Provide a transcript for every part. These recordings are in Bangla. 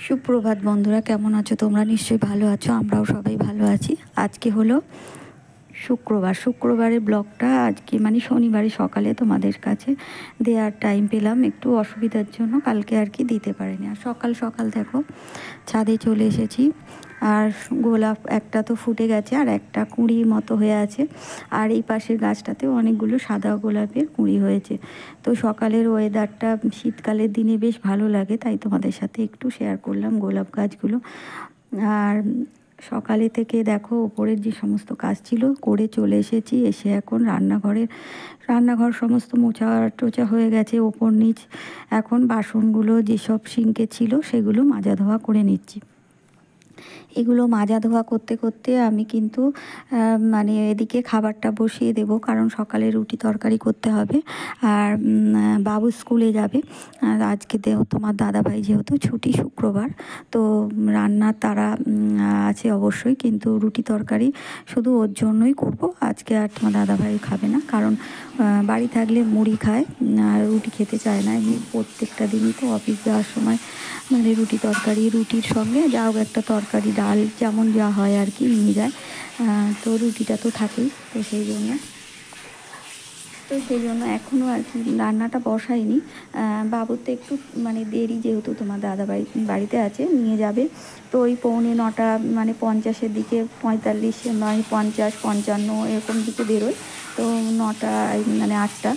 সুপ্রভাত বন্ধুরা, কেমন আছো তোমরা? নিশ্চয়ই ভালো আছো, আমরাও সবাই ভালো আছি। আজকে হলো শুক্রবারের ব্লগটা আজকে মানে শনিবারে সকালে তোমাদের কাছে দেওয়ার টাইম পেলাম, একটু অসুবিধার জন্য কালকে আর কি দিতে পারিনি। আর সকাল সকাল দেখো ছাদে চলে এসেছি। আর গোলাপ একটা তো ফুটে গেছে আর একটা কুঁড়ি মতো হয়ে আছে, আর এই পাশের গাছটাতেও অনেকগুলো সাদা গোলাপের কুঁড়ি হয়েছে। তো সকালের ওয়েদারটা শীতকালের দিনে বেশ ভালো লাগে, তাই তোমাদের সাথে একটু শেয়ার করলাম গোলাপ গাছগুলো। আর সকালে থেকে দেখো ওপরের যে সমস্ত কাজ ছিল করে চলে এসেছি, এসে এখন রান্নাঘর সমস্ত মোছা টোচা হয়ে গেছে ওপর নিচ। এখন বাসনগুলো যেসব সিঙ্কে ছিল সেগুলো মাজা ধোয়া করে নিচ্ছি। এগুলো মাজা ধোয়া করতে করতে আমি কিন্তু মানে এদিকে খাবারটা বসিয়ে দেব, কারণ সকালে রুটি তরকারি করতে হবে। আর বাবু স্কুলে যাবে। আর আজকে তোমার দাদাভাই যেহেতু ছুটি শুক্রবার, তো রান্নার তারা আছে অবশ্যই, কিন্তু রুটি তরকারি শুধু ওর জন্যই করব আজকে। আর তোমার দাদাভাই খাবে না, কারণ বাড়ি থাকলে মুড়ি খায় আর রুটি খেতে চায় না। এমনি প্রত্যেকটা দিনই তো অফিস যাওয়ার সময় মানে রুটি তরকারি, রুটির সঙ্গে যাও একটা তরকারি ডাল যেমন যা হয় আর কি নিয়ে যায়। তো রুটিটা তো থাকেই, তো সেই জন্য এখনও আর কি রান্নাটা বসাইনি। বাবুর তো একটু মানে দেরি, যেহেতু তোমার বাড়িতে আছে, নিয়ে যাবে তো ওই 8:45 মানে 50-এর দিকে, 45 নয় 50 55 এরকম দিকে বেরোয়। তো 9টা মানে 8টা,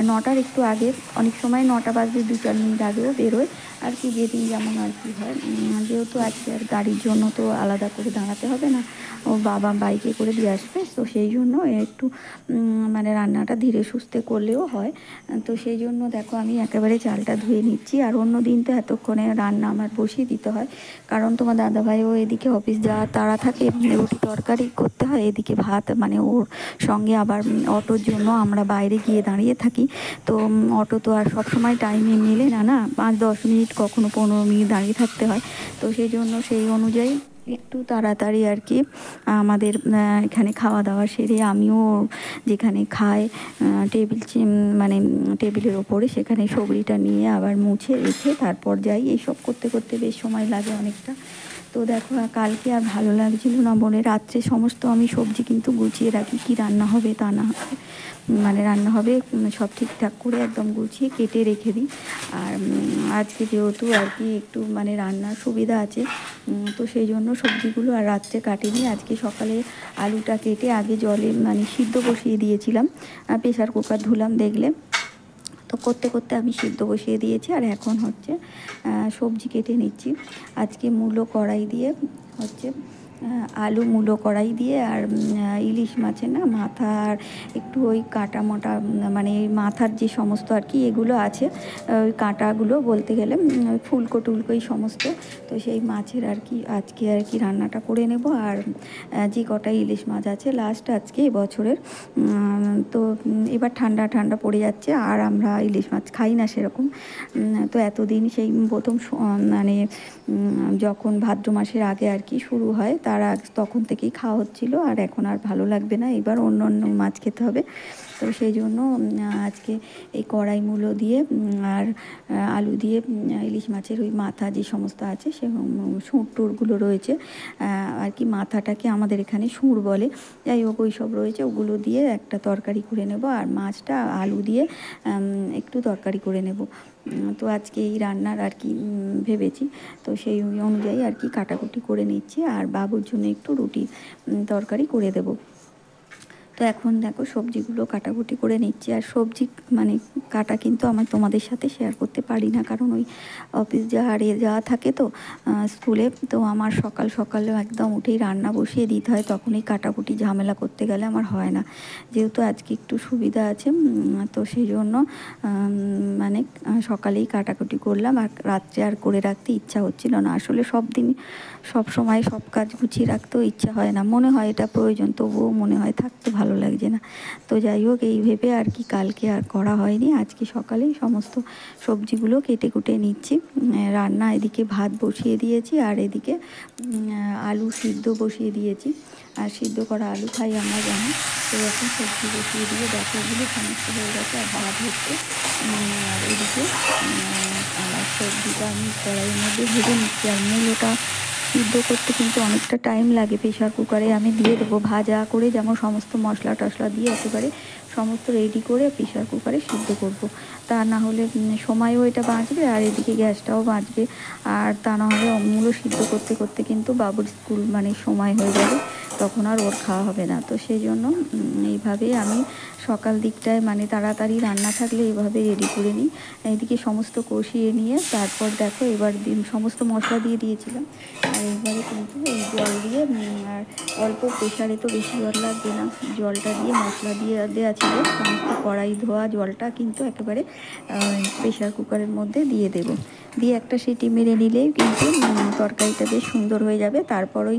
9টার একটু আগে, অনেক সময় 9টা বাজে 2-4 মিনিট আগেও বেরোয় আর কি, যেদিন যেমন আর কি হয়। যেহেতু আজকে আর গাড়ির জন্য তো আলাদা করে দাঁড়াতে হবে না, ও বাবা বাইকে করে দিয়ে আসবে, তো সেই জন্য একটু মানে রান্নাটা ধীরে সুস্থে করলেও হয়। তো সেই জন্য দেখো আমি একেবারে চালটা ধুয়ে নিচ্ছি। আর অন্য দিন তো এতক্ষণে রান্না আমার বসিয়ে দিতে হয়, কারণ তোমার দাদাভাইও এদিকে অফিস যাওয়ার তাড়া থাকে, রুটি তরকারি করতে হয়, এদিকে ভাত মানে ওর সঙ্গে আবার অটোর জন্য আমরা বাইরে গিয়ে দাঁড়িয়ে থাকি। তো অটো তো আর সবসময় টাইমে মেলে না, 5-10 মিনিট কখনো 15 মিনিট দাঁড়িয়ে থাকতে হয়। তো সেই জন্য সেই অনুযায়ী একটু তাড়াতাড়ি আর কি আমাদের এখানে খাওয়া দাওয়া সেরে আমিও যেখানে খাই মানে টেবিলের ওপরে, সেখানে সবজিটা নিয়ে আবার মুছে রেখে তারপর যাই। এইসব করতে করতে বেশ সময় লাগে অনেকটা। তো দেখো কালকে আর ভালো লাগছিল না বলে রাত্রে সমস্ত আমি সবজি কিন্তু গুছিয়ে রাখি, কি রান্না হবে তা না হবে, মানে রান্না হবে সব ঠিকঠাক করে একদম গুছিয়ে কেটে রেখে দিই। আর আজকে যেহেতু আর কি একটু মানে রান্নার সুবিধা আছে, তো সেই জন্য সবজিগুলো আর রাত্রে কাটিনি। আজকে সকালে আলুটা কেটে আগে জলে মানে সিদ্ধ বসিয়ে দিয়েছিলাম, প্রেশার কুকার ধুলাম দেখলে, তো করতে করতে আমি সিদ্ধ বসিয়ে দিয়েছি। আর এখন হচ্ছে সবজি কেটে নিচ্ছি। আজকে মূলো কড়াই দিয়ে হচ্ছে আলু মূলো কড়াই দিয়ে, আর ইলিশ মাছের না মাথা আর একটু ওই কাটা মোটা মানে মাথার যে সমস্ত আর কি এগুলো আছে, ওই কাঁটাগুলো বলতে গেলে ফুলকো টুলকো এই সমস্ত, তো সেই মাছের আর কি আজকে আর কি রান্নাটা করে নেব। আর যে কটা ইলিশ মাছ আছে লাস্ট আজকে এবছরের, তো এবার ঠান্ডা ঠান্ডা পড়ে যাচ্ছে আর আমরা ইলিশ মাছ খাই না সেরকম। তো এতদিন সেই প্রথম মানে যখন ভাদ্র মাসের আগে আর কি শুরু হয় তখন থেকেই খাওয়া হচ্ছিল, আর এখন আর ভালো লাগবে না, এবার অন্য অন্য মাছ খেতে হবে। তো সেই জন্য আজকে এই কড়াই মূলো দিয়ে আর আলু দিয়ে ইলিশ মাছের ওই মাথা যে সমস্ত আছে সে সুঁড় টুরগুলো রয়েছে আর কি, মাথাটাকে আমাদের এখানে সুঁড় বলে, যাই হোক ওই সব রয়েছে, ওগুলো দিয়ে একটা তরকারি করে নেব। আর মাছটা আলু দিয়ে একটু তরকারি করে নেব। তো আজকে এই রান্নার আর কি ভেবেছি, তো সেই অনুযায়ী আর কি কাটাকুটি করে নিচ্ছি। আর বাবুর জন্য একটু রুটি তরকারি করে দেব। তো এখন দেখো সবজিগুলো কাটাকুটি করে নিচ্ছি। আর সবজি মানে কাটা কিন্তু আমি তোমাদের সাথে শেয়ার করতে পারি না, কারণ ওই অফিস যাওয়া থাকে তো স্কুলে, তো আমার সকাল সকালে একদম উঠেই রান্না বসিয়ে দিতে হয়, তখন এই কাটাকুটি ঝামেলা করতে গেলে আমার হয় না। যেহেতু আজকে একটু সুবিধা আছে, তো সেই জন্য মানে সকালেই কাটাকুটি করলাম। আর রাত্রে আর করে রাখতে ইচ্ছা হচ্ছিল না, আসলে সব সময় সব কাজ গুছিয়ে রাখতেও ইচ্ছা হয় না, মনে হয় এটা প্রয়োজন, তবুও মনে হয় থাকতে ভালো লাগছে না। তো যাই হোক এই ভেবে আর কি কালকে আর করা হয়নি, আজকে সকালেই সমস্ত সবজিগুলো কেটে কুটে নিচ্ছি। রান্না এদিকে ভাত বসিয়ে দিয়েছি, আর এদিকে আলু সিদ্ধ বসিয়ে দিয়েছি। আর সিদ্ধ করা আলু খাই আমরা জানি। তো এখন সবজি বসিয়ে দিয়ে দেখো এগুলো সমস্ত হয়ে গেছে, আর ভাত হচ্ছে। আর এদিকে সবজিটা আমি কড়াইয়ের মধ্যে ভেজে নিচ্ছি। আর মূলোটা সিদ্ধ করতে কিন্তু অনেকটা টাইম লাগে। প্রেশার কুকারে আমি দিয়ে দেবো ভাজা করে, যেমন সমস্ত মশলা টশলা দিয়ে একেবারে সমস্ত রেডি করে প্রেশার কুকারে সিদ্ধ করব। তা না হলে সময়ও এটা বাঁচবে আর এদিকে গ্যাসটাও বাঁচবে। আর তা না হলে মূলো সিদ্ধ করতে করতে কিন্তু বাবুর স্কুল মানে সময় হয়ে যাবে, তখন আর ওর খাওয়া হবে না। তো সেই জন্য এইভাবে আমি সকাল দিকটায় মানে তাড়াতাড়ি রান্না থাকলে এইভাবে রেডি করে নিই। এদিকে সমস্ত কষিয়ে নিয়ে তারপর দেখো এবার সমস্ত মশলা দিয়ে দিয়েছিলাম। আর এবারে কিন্তু এই জল দিয়ে আর অল্প প্রেশারে তো বেশি জল লাগবে না, জলটা দিয়ে মশলা দিয়ে দেওয়া ছিল সমস্ত কড়াই ধোয়া জলটা কিন্তু একেবারে প্রেশার কুকারের মধ্যে দিয়ে দেবো। দিয়ে একটা সিটি মেরে নিলেই কিন্তু তরকারিটা বেশ সুন্দর হয়ে যাবে। তারপর ওই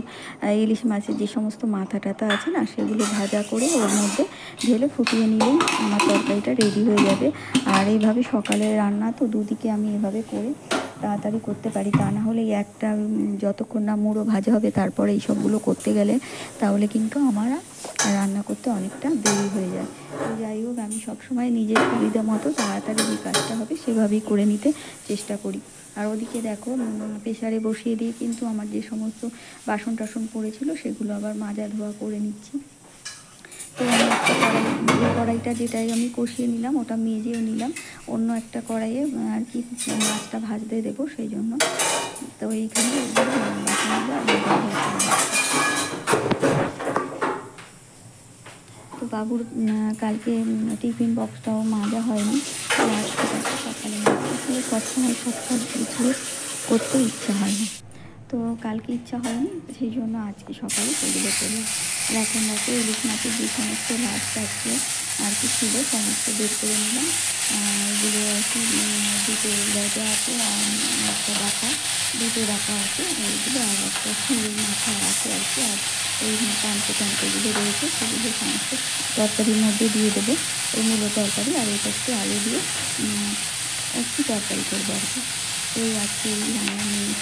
ইলিশ মাছের যে সমস্ত মাথা টাথা আছে না, সেগুলো ভাজা করে ওর মধ্যে ঢেলে ফুটিয়ে নিলেই আমার তরকারিটা রেডি হয়ে যাবে। আর এইভাবে সকালে রান্না তো দুদিকে আমি এভাবে করে তাড়াতাড়ি করতে পারি। তা না হলে একটা যতক্ষণ না মুড়ো ভাজা হবে তারপরে এই সবগুলো করতে গেলে তাহলে কিন্তু আমার রান্না করতে অনেকটা দেরি হয়ে যায়। তো যাই হোক, আমি সবসময় নিজের সুবিধা মতো তাড়াতাড়ি যে কাজটা হবে সেভাবেই করে নিতে চেষ্টা করি। আর ওদিকে দেখো প্রেশারে বসিয়ে দিয়ে কিন্তু আমার যে সমস্ত বাসন টাসন পড়েছিল সেগুলো আবার মাজা ধোয়া করে নিচ্ছি। তো আমি একটা কড়াইটা যেটাই আমি কষিয়ে নিলাম ওটা মেজেও নিলাম, অন্য একটা কড়াইয়ে আর কি মাছটা ভাজতে দেবো সেই জন্য। তো এইখানে তো বাবুর কালকে টিফিন বক্সটাও মাজা হয়নি। সকালে সবসময় সব কিছু করতে ইচ্ছা হয় না, তো কালকে ইচ্ছা হয়নি, সেই জন্য আজকে সকালে সেগুলো করলাম। আর এখন দেখো ইলিশ মাছের যে সমস্ত ভাত আছে আর কি ছিল সমস্ত বের করে নিলাম। এগুলো আর কি দুটো লেজা আছে আর একটা ডাকা, দুটো ডাকা আছে এইগুলো, আর একটা ফুলের মাথা আছে আর কি। আর এই টানতেগুলো রয়েছে সেগুলো সমস্ত তরকারির মধ্যে দিয়ে দেবো, এই মূলো তরকারি। আর এটা একটু আলু দিয়ে একটু তরকারি করবো আর কি। এই আজকে এই রান্না নিয়ে।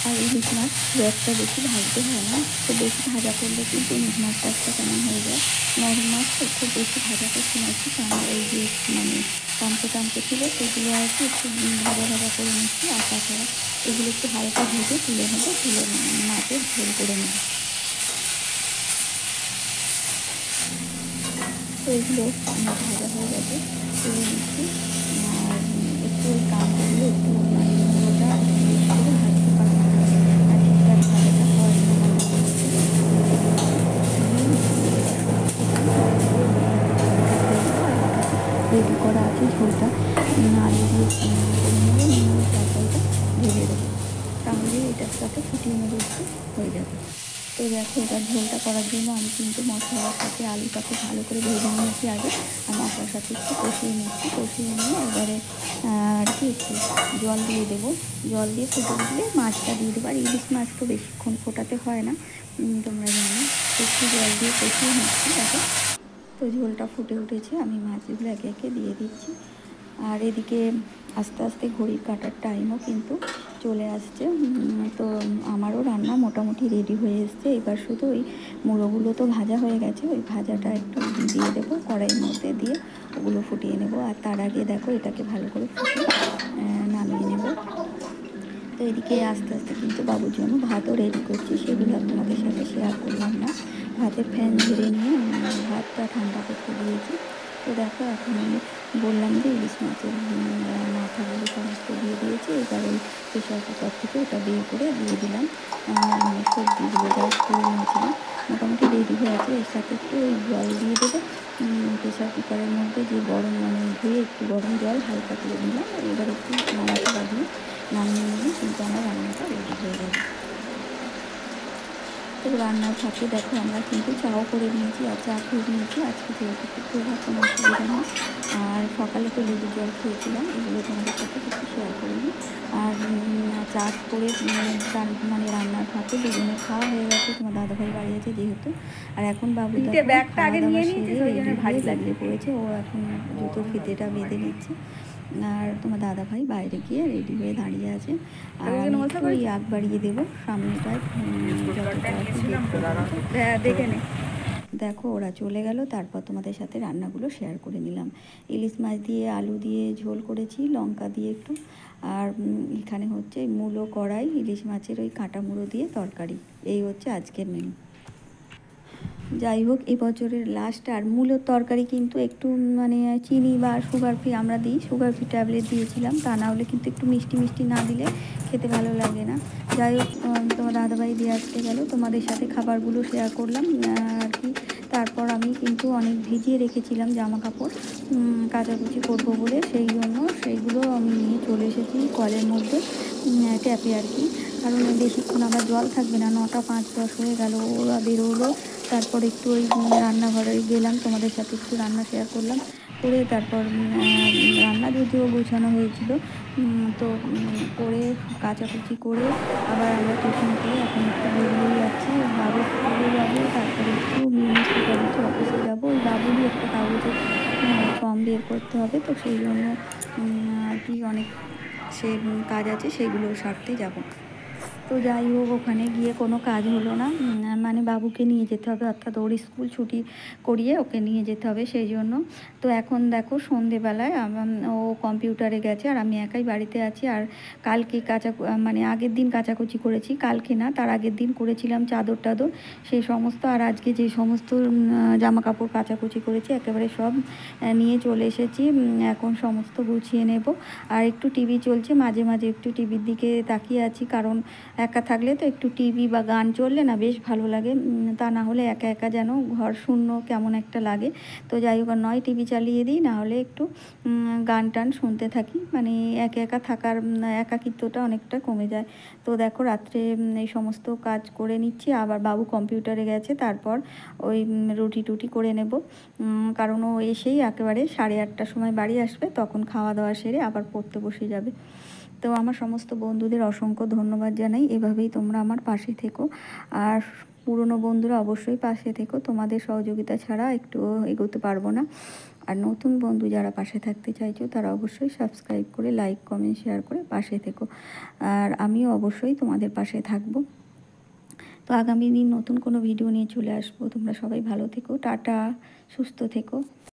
আর ইলিশ মাছ খুব একটা বেশি ভাজতে হয় না, খুব বেশি ভাজা করলে কিন্তু ইলিশ মাছটা একটা কেমন হয়ে যায়। নরম মাছ তো খুব বেশি ভাজা করতে নয়, কারণ এই যে মানে টানতে ছিল সেগুলো আর কি একটু ভাজা করে নিচ্ছি। আর তাছাড়া এগুলো একটু হালকা ভেজে তুলে নেবো, তুলে মাছের ঝোল করে নেবো। তো এগুলো আমার ভাজা হয়ে গেছে, তুলে নিচ্ছি। আর একটু ওই কাঁচগুলো একটু মানে মুড়োটা বেশি করে ভাজতে পারবো না, আর ঠিকঠাক ভাজাটা হয় না। রেডি করা আছে ঝোলটা, আলু দিয়ে করে নেবো, তরকারিটা ঢেলে দেবো, তাহলে এটার সাথে ফুটিয়ে নেবো একটু হয়ে যাবে। তো দেখো এটা ঝোলটা করার জন্য আমি কিন্তু মশলার সাথে আলুটাকে ভালো করে ভেজে নিয়েছি আগে, আর মশলার সাথে একটু কষিয়ে নিচ্ছি। কষিয়ে নিয়ে এবারে আর কি একটু জল দিয়ে দেবো, জল দিয়ে ফুটে উঠলে মাছটা দিয়ে দেবো। আর ইলিশ মাছ তো বেশিক্ষণ ফোটাতে হয় না, তোমরা জানো। একটু জল দিয়ে কষিয়ে নিচ্ছি দেখো। তো ঝোলটা ফুটে উঠেছে, আমি মাছগুলো একে একে দিয়ে দিচ্ছি। আর এদিকে আস্তে আস্তে ঘড়ির কাটার টাইমও কিন্তু চলে আসছে। তো আমারও রান্না মোটামুটি রেডি হয়ে এসছে। এবার শুধু ওই মুড়োগুলো তো ভাজা হয়ে গেছে, ওই ভাজাটা একটু দিয়ে দেবো কড়াইয়ের মধ্যে, দিয়ে ওগুলো ফুটিয়ে নেব। আর তার আগে দেখো এটাকে ভালো করে ফুটিয়ে নামিয়ে নেব। তো এদিকে আস্তে আস্তে কিন্তু বাবুর জন্য ভাতও রেডি করছি, সেগুলো তোমাদের সাথে শেয়ার করলাম না। ভাতের ফ্যান ঝেড়ে নিয়ে ভাতটা ঠান্ডা করতে দিয়েছি। তো দেখো এখন আমি বললাম যে ইলিশ মাছের মাথাগুলো সমস্ত দিয়ে দিয়েছি। এবার ওই প্রেশার কুকার থেকে ওটা বের করে দিয়ে দিলাম। মানে সবজিগুলো যা করে নিয়েছিলাম মোটামুটি রেডি হয়ে আছে। এর সাথে একটু ওই জল দিয়ে দেবো, প্রেশার কুকারের মধ্যে যে গরম মানে ধুয়ে একটু গরম জল হালকা করে দিলাম। এবার একটু নাড়াচাড়া দিয়ে নামিয়ে নিলে কিন্তু আমার রান্নাটা রেডি হয়ে যাবে। তো রান্নার ফাঁকে দেখো আমরা কিন্তু চাও করে নিয়েছি আর চা খেয়ে নিয়েছি। আজকে যেহেতু খুব কোনো অসুবিধা নেই, আর সকালে তো লেবু জল খেয়েছিলাম, এগুলো তোমাদের সাথে কিছু শেয়ার করিনি। আর চা করে তার মানে রান্নার ফাঁকে দুজনে খাওয়া হয়ে গেছে, তোমার দাদাভাই বাড়ি আছে যেহেতু। আর এখন বাবু ভারী লাগিয়ে পড়েছে, ও এখন জুতোর ফিতেটা বেঁধে নিচ্ছে। আর তোমার দাদাভাই বাইরে গিয়ে রেডি হয়ে দাঁড়িয়ে আছে। আর আমি একটু ওই আগ বাড়িয়ে দেবো সামনেটায়, দেখে নে। দেখো ওরা চলে গেল, তারপর তোমাদের সাথে রান্নাগুলো শেয়ার করে নিলাম। ইলিশ মাছ দিয়ে আলু দিয়ে ঝোল করেছি, লঙ্কা দিয়ে একটু, আর এখানে হচ্ছে মূলো কড়াই, ইলিশ মাছের ওই কাঁটা মুড়ো দিয়ে তরকারি। এই হচ্ছে আজকের মেনু। যাই হোক, এবছরের লাস্ট। আর মূলোর তরকারি কিন্তু একটু মানে চিনি বা সুগার ফ্রি আমরা দিই, সুগার ফ্রি ট্যাবলেট দিয়েছিলাম, তা না হলে কিন্তু একটু মিষ্টি মিষ্টি না দিলে খেতে ভালো লাগে না। যাই হোক, তোমার দাদাভাই দিয়ে আসতে গেল, তোমাদের সাথে খাবারগুলো শেয়ার করলাম আর কি। তারপর আমি কিন্তু অনেক ভিজিয়ে রেখেছিলাম জামা কাপড় কাচাকুচি করবো বলে, সেই জন্য সেইগুলো আমি নিয়ে চলে এসেছি কলের মধ্যে, ট্যাপে আর কি। কারণ বেশিক্ষণ আবার জল থাকবে না, 9টা 5-10 হয়ে গেল, ওরা বেরোলো। তারপর একটু ওই রান্নাঘরে গেলাম, তোমাদের সাথে একটু রান্না শেয়ার করলাম করে। তারপর রান্না যদিও গোছানো হয়েছিল, তো করে কাচাকুচি করে আবার আমরা টিফিন করে এখন একটু বেরিয়ে যাচ্ছি। বাবু স্কুলে যাবো, তারপরে একটু মিউনিসিপ্যালিটি অফিসে যাবো। ওই বাবুরই একটা কাগজের ফর্ম বের করতে হবে, তো সেই জন্য আর কি অনেক সে কাজ আছে, সেগুলো সারতে যাব। তো যাই হোক, ওখানে গিয়ে কোনো কাজ হলো না, মানে বাবুকে নিয়ে যেতে হবে, অর্থাৎ ওর স্কুল ছুটি করিয়ে ওকে নিয়ে যেতে হবে, সেই জন্য। তো এখন দেখো সন্ধেবেলায় ও কম্পিউটারে গেছে আর আমি একাই বাড়িতে আছি। আর কালকে মানে আগের দিন কাচাকুচি করেছি, কালকে না তার আগের দিন করেছিলাম চাদর টাদর, সেই সমস্ত। আর আজকে যে সমস্ত জামা কাপড় কাচাকুচি করেছি একেবারে সব নিয়ে চলে এসেছি, এখন সমস্ত গুছিয়ে নেব। আর একটু টিভি চলছে, মাঝে মাঝে একটু টিভির দিকে তাকিয়ে আছি, কারণ একা থাকলে তো একটু টিভি বা গান চললে না বেশ ভালো লাগে, তা না হলে একা একা যেন ঘর শূন্য কেমন একটা লাগে। তো যাই হোক, নয় টিভি চালিয়ে দিই, না হলে একটু গান টান শুনতে থাকি, মানে একা একা থাকার একাকিত্বটা অনেকটা কমে যায়। তো দেখো, রাত্রে এই সমস্ত কাজ করে নিচ্ছি, আবার বাবু কম্পিউটারে গেছে, তারপর ওই রুটি টুটি করে নেব, কারণ ও এসেই একেবারে 8:30টার সময় বাড়ি আসবে, তখন খাওয়া দাওয়া সেরে আবার পড়তে বসে যাবে। তো আমার সমস্ত বন্ধুদের অসংখ্য ধন্যবাদ জানাই, এভাবেই তোমরা আমার পাশে থেকো। আর পুরনো বন্ধুরা অবশ্যই পাশে থেকো, তোমাদের সহযোগিতা ছাড়া একটু এগোতে পারবো না। আর নতুন বন্ধু যারা পাশে থাকতে চাইছো তারা অবশ্যই সাবস্ক্রাইব করে, লাইক কমেন্ট শেয়ার করে পাশে থেকো। আর আমিও অবশ্যই তোমাদের পাশে থাকবো। তো আগামী দিন নতুন কোনো ভিডিও নিয়ে চলে আসবো। তোমরা সবাই ভালো থেকো, টাটা, সুস্থ থেকো।